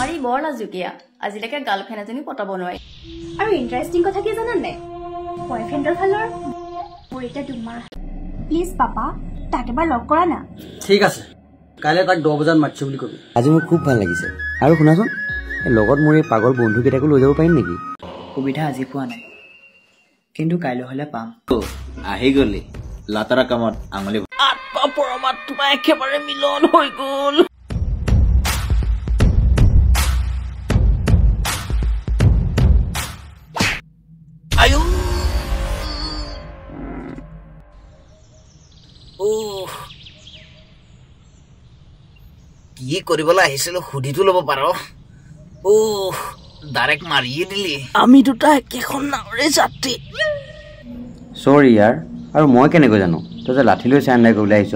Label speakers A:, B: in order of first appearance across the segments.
A: আমাৰ ই বৰ লাজুকীয়া আজিলৈকে গাৰ্লফ্ৰেণ্ড এজনী পটাব নোৱাৰি
B: আৰু ইণ্টাৰেষ্টিং কথা কি জানা নাই বয়ফ্ৰেণ্ডৰ ফালৰ মোৰ এতিয়া 2 মাহ প্লিজ পাপা তাক এবাৰ লগ কৰা না
C: ঠিক আছে কাইলৈ তাক 10 বজাত মাতিছো বুলি কবি
D: আজি মোৰ খুব ভাল লাগিছে আৰু শুনাচোন লগত মোৰ এই পাগল বন্ধুকেইটাকো লৈ যাব পাৰিম নেকি
E: সুবিধা আজি পোৱা নাই কিন্তু কাইলৈ হলে পাম
D: আহি গলি লাতাৰা কামত আঙুলি
E: আত্মা পৰমাত্মা একেবাৰে মিলন হৈ গ'ল আয়ো
D: কি কৰিবলৈ আহিছিলো সুধিটো ল'ব পাৰ ডাইৰেক্ট মাৰিয়ে দিলি
E: আমি দুটা একেখন নাৱৰে যাত্ৰী
D: চৰি ইয়াৰ আৰু মই কেনেকৈ জানো তই যে লাঠি লৈ চান্দাই কৰিবলৈ আহিছ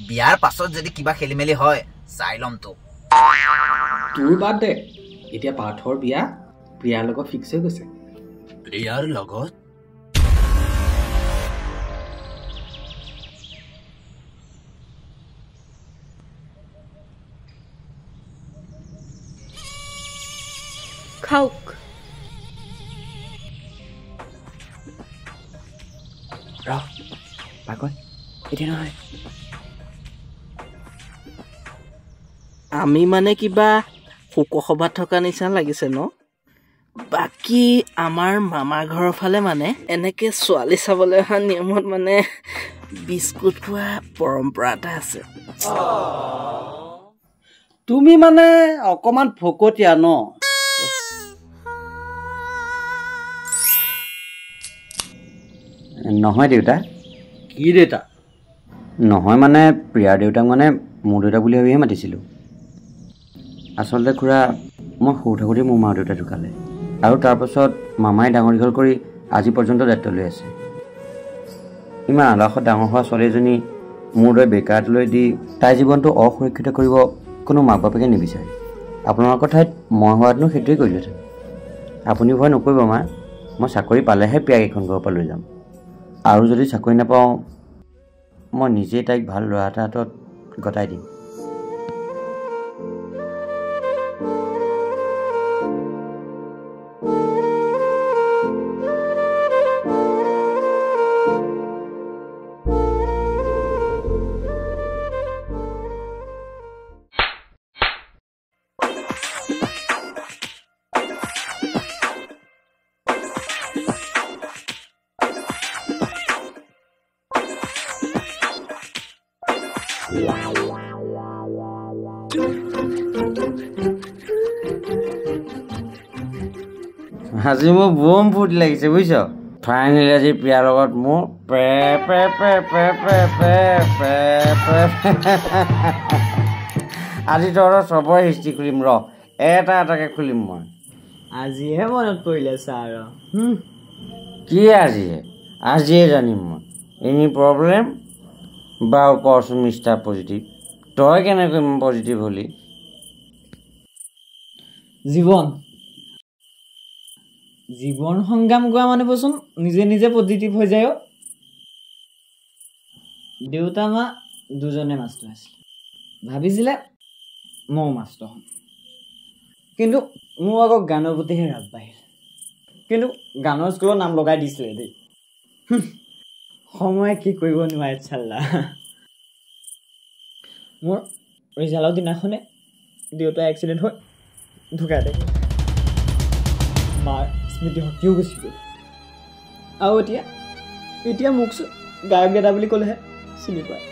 F: বিয়াৰ পাছত যদি কিবা খেলি মেলি হয় চাই ল'ম তো
C: তোৰ বাদ দে এতিয়া পাৰ্থৰ বিয়া প্ৰিয়াৰ লগত ফিক্স হৈ গৈছে
F: প্ৰিয়াৰ লগত
A: খাওক
E: ৰহ পাগল এতিয়া নহয় আমি মানে কিবা শোকসভাত থকা নিচিনা লাগিছে ন বাকী আমাৰ মামাৰ ঘৰৰ ফালে মানে এনেকে ছোৱালী চাবলৈ অহা নিয়মত মানে বিস্কুট খোৱা পৰম্পৰা এটা আছে
C: তুমি মানে অকমান ফকতীয়া ন
D: নহয় দেউতা
C: কি দেউতা
D: নহয় মানে প্ৰিয়াৰ দেউতাক মানে মোৰ দেউতা বুলি ভাবিহে মাতিছিলোঁ আচলতে খুৰা মই সৰু থাকোঁতেই মোৰ মা দেউতা ঢুকালে আৰু তাৰপাছত মামাই ডাঙৰ দীঘল কৰি আজি পৰ্যন্ত দায়িত্ব লৈ আছে ইমান আলাসত ডাঙৰ হোৱা ছোৱালী এজনী মোৰ দৰে বেকাৰলৈ দি তাইৰ জীৱনটো অসুৰক্ষিত কৰিব কোনো মাক বাপেকে নিবিচাৰে আপোনালোকৰ ঠাইত মই হোৱাতনো সেইটোৱে কৰিলোহেঁতেন আপুনি ভয় নকৰিব মা মই চাকৰি পালেহে প্ৰিয়াক এইখন ঘৰৰ পৰা লৈ যাম আৰু যদি চাকৰি নাপাওঁ মই নিজেই তাইক ভাল ল'ৰা এটা হাতত গতাই দিম আজি মোৰ বম ফুট লাগিছে বুজিছ ফাইনেলি আজি প্ৰিয়াৰ লগত মোৰ আজি তহঁতৰ চবৰে হিষ্ট্ৰী খুলিম ৰ এটা এটাকে খুলিম মই
E: আজিহে মনত পৰিলে ছাৰ
D: কি আজিয়ে জানিম মই এনি প্ৰব্লেম বাৰু কচোন মিষ্টাৰ পজিটিভ তই কেনেকৈ পজিটিভ হলি
E: জীৱন সংগ্ৰাম কৰা মানুহবোৰচোন নিজে নিজে পজিটিভ হৈ যায় দেউতা মা দুজনে মাষ্টৰ আছিল ভাবিছিলে ময়ো মাষ্টৰ হ'ম কিন্তু মোৰ আকৌ গানৰ প্ৰতিহে ৰাপ বাঢ়িল কিন্তু গানৰ স্কুলত নাম লগাই দিছিলে দেই সময়ে কি কৰিব নোৱাৰে চাল্লা মোৰ ৰিজাল্টৰ দিনাখনে দেউতা এক্সিডেণ্ট হৈ ঢুকাই থাকিল মাৰ স্মৃতি শক্তিও গুচি গ'ল আৰু এতিয়া মোক গায়ক গেদা বুলি ক'লেহে চিনি পায়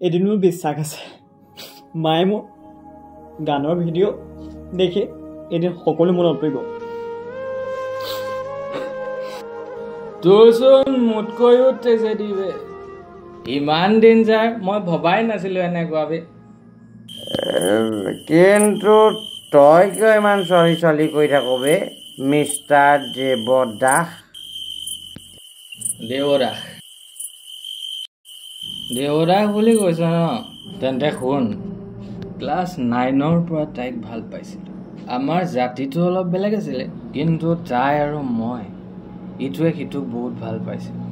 E: এদিন মোৰ বিশ্বাস আছে মায়ে মোৰ গানৰ ভিডিঅ' দেখি এদিন সকলো মনত পৰিব
G: তোৰচোন মোতকৈও তেজে দিবে ইমান দিন যায় মই ভবাই নাছিলো এনেকুৱা
D: কিন্তু তই কিয় ইমান চলি কৰি থাক বে মিষ্টাৰ দেৱদাস
G: দেৱদাস বুলি কৈছ ন তেন্তে শুন ক্লাছ 9ৰ পৰা তাইক ভাল পাইছিলোঁ আমাৰ জাতিটো অলপ বেলেগ আছিলে কিন্তু তাই আৰু মই ইটোৱে সিটোক বহুত ভাল পাইছিলোঁ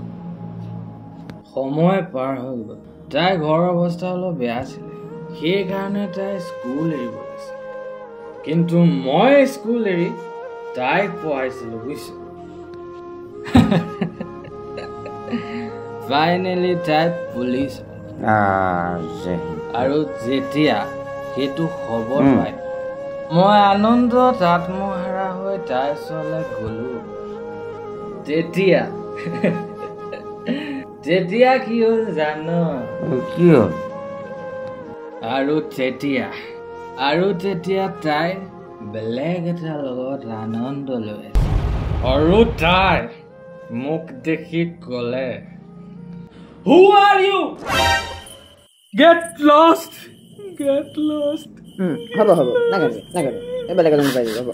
G: সময় পাৰ হৈ গ'ল তাইৰ ঘৰৰ অৱস্থা অলপ বেয়া আছিলে সেইকাৰণে তাই স্কুল এৰিব লাগিছিল কিন্তু মই স্কুল এৰি তাইক পঢ়াইছিলোঁ বুজিছ ফাইনেলি তাই পুলিচ আৰু যেতিয়া সেইটো খবৰ পাই মই আনন্দত আত্মহাৰা হৈ তাইৰ ওচৰলৈ গ'লো তেতিয়া কি হ'ল জান
D: কি হ'ল
G: আৰু তেতিয়া তাই বেলেগ এটা লগত আনন্দ লৈ আছে আৰু তাই মোক দেখি ক'লে Who are you? Get lost.
E: হ'ব নাগাবি বেলেগ এজন পাই যাব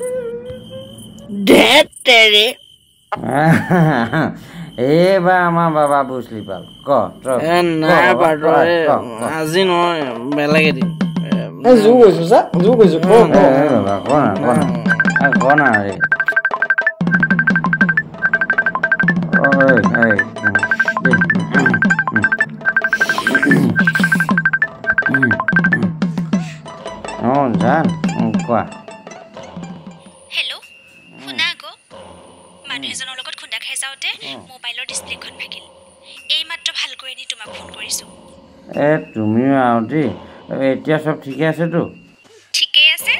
D: এইবাৰ আমাৰ বাবা বুজলি পাল
H: আজি নহয় বেলেগ এদিন
E: জোৰ কৈছো
D: কনা ৰে জান কোৱা
B: হেল্ল' শুনা আকৌ মানুহ এজনৰ লগত খুন্দা খাই যাওঁতে মোবাইলৰ ডিছপ্লেখন ভাগিল এইমাত্ৰ ভাল কৰি নি তোমাক ফোন কৰিছোঁ
D: তুমিও আৰু দেই এতিয়া চব ঠিকে আছেতো
B: ঠিকেই আছে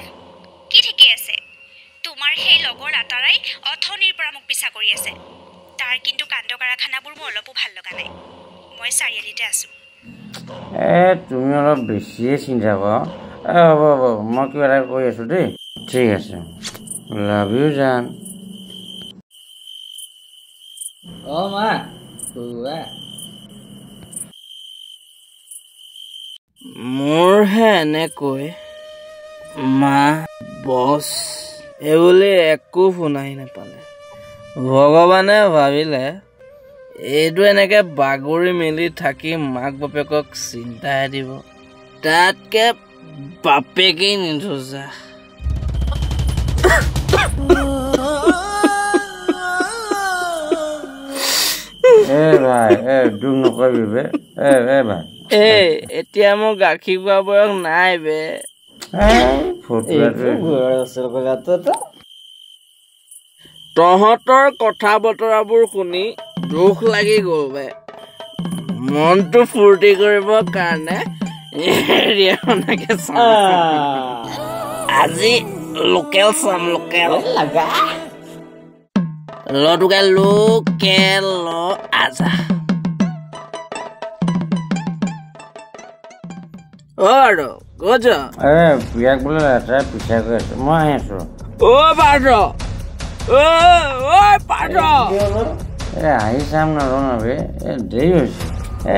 B: কি ঠিকেই আছে তোমাৰ সেই লগৰ আটাৰাই অথনিৰ পৰা মোক পিছা কৰি আছে তাৰ কিন্তু কাণ্ড কাৰখানাবোৰ মোৰ অলপো ভাল লগা নাই মই চাৰিআলিতে আছোঁ
D: তুমি অলপ বেছিয়ে চিন্তা কৰা হ'ব মই কিবা এটা কৈ আছোঁ দেই ঠিক আছে লাভ ইউ জান
G: মা
H: মোৰহে এনেকৈ মা বছ এইবুলি একো শুনাই নাপালে ভগৱানে ভাবিলে এইটো এনেকে বাগৰি মেলি থাকি মাক বাপেকক চিন্তাহে দিব তাতকে বাপেকেই নিধোজা
D: ভাই দুখ নকৰিবি বে ভাই
H: এতিয়া মোৰ গাখীৰ খোৱা বয়স নাই বে তহঁতৰ কথা বতৰাবোৰ শুনি দুখ লাগি গ'ল বে মনটো ফূৰ্তি কৰিবৰ কাৰণে আজি লোকেল চাম লোকেল লোকেল আজা আৰু ক'ত
D: প্ৰিয়াক বোলে লেটাই পিছাই গৈ আছো মই আহি আছো আহি চাম ন বে দেৰি হৈছে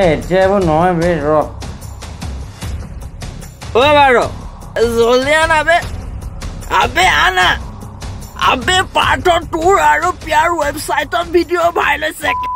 D: এতিয়া এইবোৰ নহয় বে
H: জলদি আনা আবে আনা আবে পাৰ্থ তোৰ আৰু প্ৰিয়াৰ ৱেবছাইটত ভিডিঅ' ভাইৰেল হৈছে